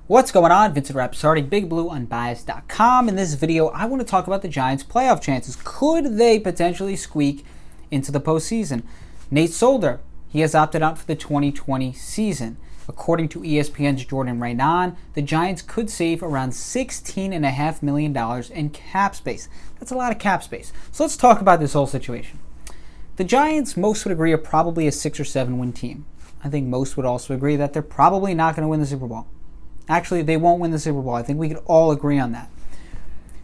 What's going on? Vincent Rapsardi, BigBlueUnbiased.com. In this video, I want to talk about the Giants' playoff chances. Could they potentially squeak into the postseason? Nate Solder, he has opted out for the 2020 season. According to ESPN's Jordan Raanan, the Giants could save around $16.5 million in cap space. That's a lot of cap space. So let's talk about this whole situation. The Giants, most would agree, are probably a 6 or 7 win team. I think most would also agree that they're probably not going to win the Super Bowl. Actually, they won't win the Super Bowl. I think we could all agree on that.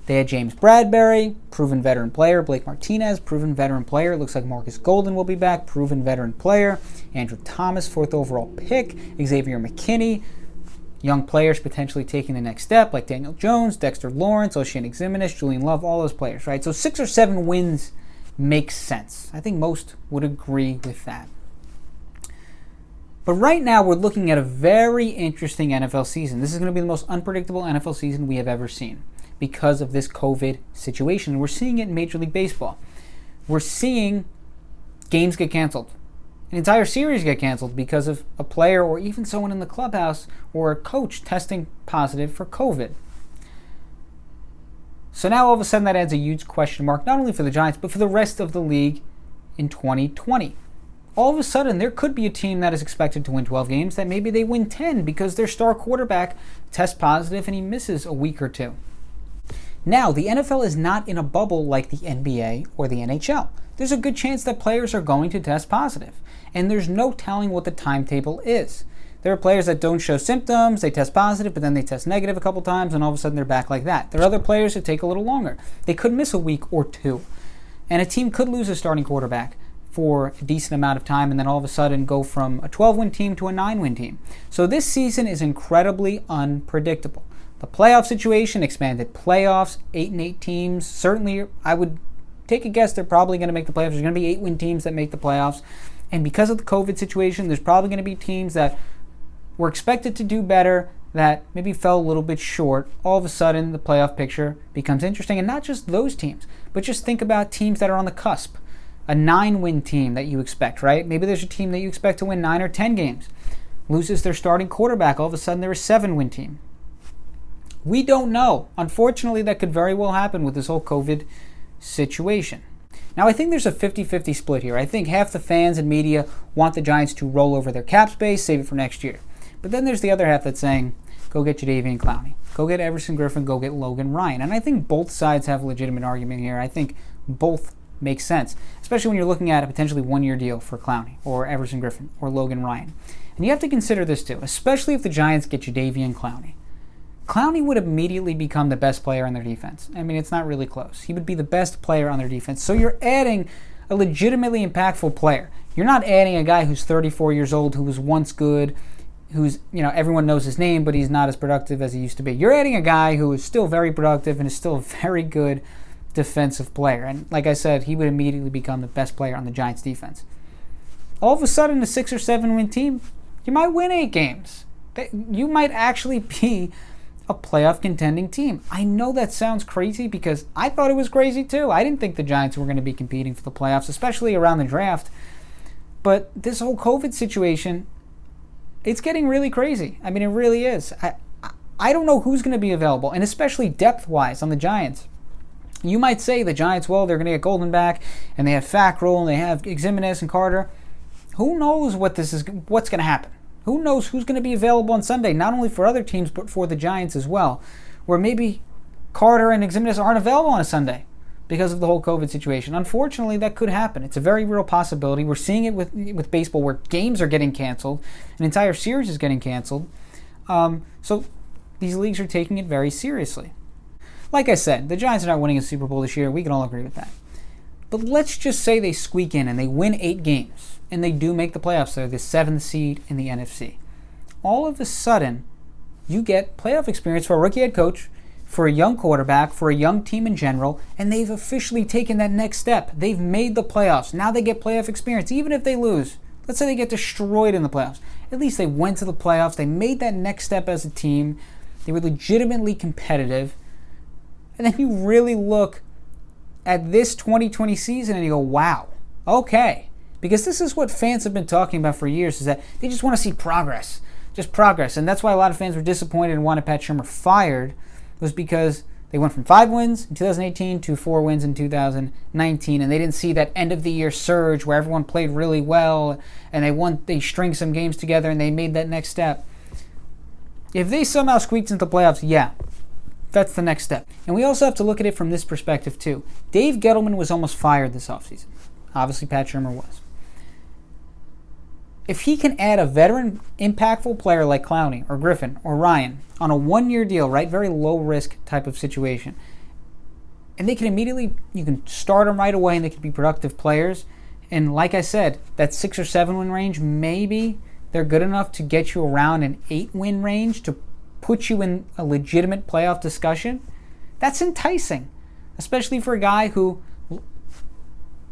They had James Bradbury, proven veteran player. Blake Martinez, proven veteran player. It looks like Marcus Golden will be back, proven veteran player. Andrew Thomas, 4th overall pick. Xavier McKinney, young players potentially taking the next step, like Daniel Jones, Dexter Lawrence, Oshane Ximines, Julian Love, all those players, right? So 6 or 7 wins makes sense. I think most would agree with that. But right now, we're looking at a very interesting NFL season. This is going to be the most unpredictable NFL season we have ever seen because of this COVID situation. We're seeing it in Major League Baseball. We're seeing games get canceled. An entire series get canceled because of a player or even someone in the clubhouse or a coach testing positive for COVID. So now all of a sudden that adds a huge question mark, not only for the Giants, but for the rest of the league in 2020. All of a sudden, there could be a team that is expected to win 12 games that maybe they win 10 because their star quarterback tests positive and he misses a week or two. Now, the NFL is not in a bubble like the NBA or the NHL. There's a good chance that players are going to test positive, and there's no telling what the timetable is. There are players that don't show symptoms, they test positive, but then they test negative a couple times, and all of a sudden they're back like that. There are other players who take a little longer. They could miss a week or two, and a team could lose a starting quarterback for a decent amount of time and then all of a sudden go from a 12-win team to a 9-win team. So this season is incredibly unpredictable. The playoff situation, expanded playoffs, 8-8 teams. Certainly, I would take a guess they're probably going to make the playoffs. There's going to be 8-win teams that make the playoffs. And because of the COVID situation, there's probably going to be teams that were expected to do better that maybe fell a little bit short. All of a sudden, the playoff picture becomes interesting. And not just those teams, but just think about teams that are on the cusp. A 9-win team that you expect, right? Maybe there's a team that you expect to win 9 or 10 games. Loses their starting quarterback. All of a sudden, they're a 7-win team. We don't know. Unfortunately, that could very well happen with this whole COVID situation. Now, I think there's a 50-50 split here. I think half the fans and media want the Giants to roll over their cap space, save it for next year. But then there's the other half that's saying, go get Jadeveon Clowney. Go get Everson Griffin. Go get Logan Ryan. And I think both sides have a legitimate argument here. I think both makes sense, especially when you're looking at a potentially 1-year deal for Clowney or Everson Griffin or Logan Ryan. And you have to consider this too, especially if the Giants get Jadeveon Clowney. Clowney would immediately become the best player on their defense. I mean, it's not really close. He would be the best player on their defense. So you're adding a legitimately impactful player. You're not adding a guy who's 34 years old, who was once good, who's, everyone knows his name, but he's not as productive as he used to be. You're adding a guy who is still very productive and is still a very good defensive player. And like I said, he would immediately become the best player on the Giants defense. All of a sudden, a 6 or 7 win team, you might win 8 games. You might actually be a playoff contending team. I know that sounds crazy because I thought it was crazy too. I didn't think the Giants were going to be competing for the playoffs, especially around the draft. But this whole COVID situation, it's getting really crazy. I mean, it really is. I don't know who's going to be available, and especially depth-wise on the Giants. You might say the Giants, well, they're going to get Golden back, and they have Fackrell, and they have Ximines and Carter. Who knows what's going to happen? Who knows who's going to be available on Sunday, not only for other teams, but for the Giants as well, where maybe Carter and Ximines aren't available on a Sunday because of the whole COVID situation. Unfortunately, that could happen. It's a very real possibility. We're seeing it with baseball where games are getting canceled, an entire series is getting canceled. So these leagues are taking it very seriously. Like I said, the Giants are not winning a Super Bowl this year. We can all agree with that. But let's just say they squeak in and they win 8 games and they do make the playoffs. They're the 7th seed in the NFC. All of a sudden, you get playoff experience for a rookie head coach, for a young quarterback, for a young team in general, and they've officially taken that next step. They've made the playoffs. Now they get playoff experience, even if they lose. Let's say they get destroyed in the playoffs. At least they went to the playoffs. They made that next step as a team. They were legitimately competitive. And then you really look at this 2020 season and you go, wow, okay. Because this is what fans have been talking about for years, is that they just want to see progress. just progress. And that's why a lot of fans were disappointed and wanted Pat Shurmur fired, was because they went from 5 wins in 2018 to 4 wins in 2019, and they didn't see that end-of-the-year surge where everyone played really well, and they string some games together, and they made that next step. If they somehow squeaked into the playoffs, yeah, that's the next step. And we also have to look at it from this perspective, too. Dave Gettleman was almost fired this offseason. Obviously, Pat Shurmur was. If he can add a veteran, impactful player like Clowney or Griffin or Ryan on a 1-year deal, right, very low-risk type of situation, and they can immediately, you can start them right away and they can be productive players. And like I said, that 6 or 7 win range, maybe they're good enough to get you around an 8-win range to put you in a legitimate playoff discussion. That's enticing, especially for a guy who,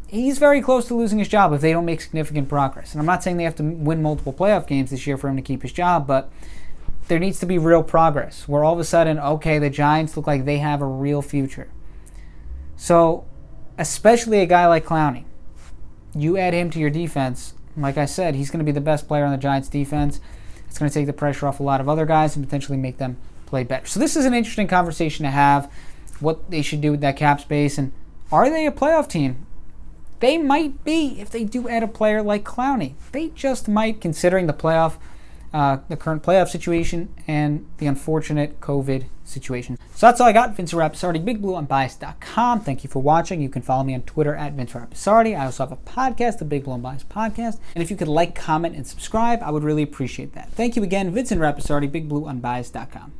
he's very close to losing his job if they don't make significant progress. And I'm not saying they have to win multiple playoff games this year for him to keep his job, but there needs to be real progress where all of a sudden, okay, the Giants look like they have a real future. So, especially a guy like Clowney, you add him to your defense, like I said, he's going to be the best player on the Giants defense. It's going to take the pressure off a lot of other guys and potentially make them play better. So this is an interesting conversation to have, what they should do with that cap space, and are they a playoff team? They might be if they do add a player like Clowney. They just might, considering the current playoff situation and the unfortunate COVID situation. So that's all I got. Vince Rappisardi, BigBlueUnbiased.com. Thank you for watching. You can follow me on Twitter at Vince Rappisardi. I also have a podcast, the Big Blue Unbiased Podcast. And if you could like, comment, and subscribe, I would really appreciate that. Thank you again. Vincent Rappisardi, BigBlueUnbiased.com.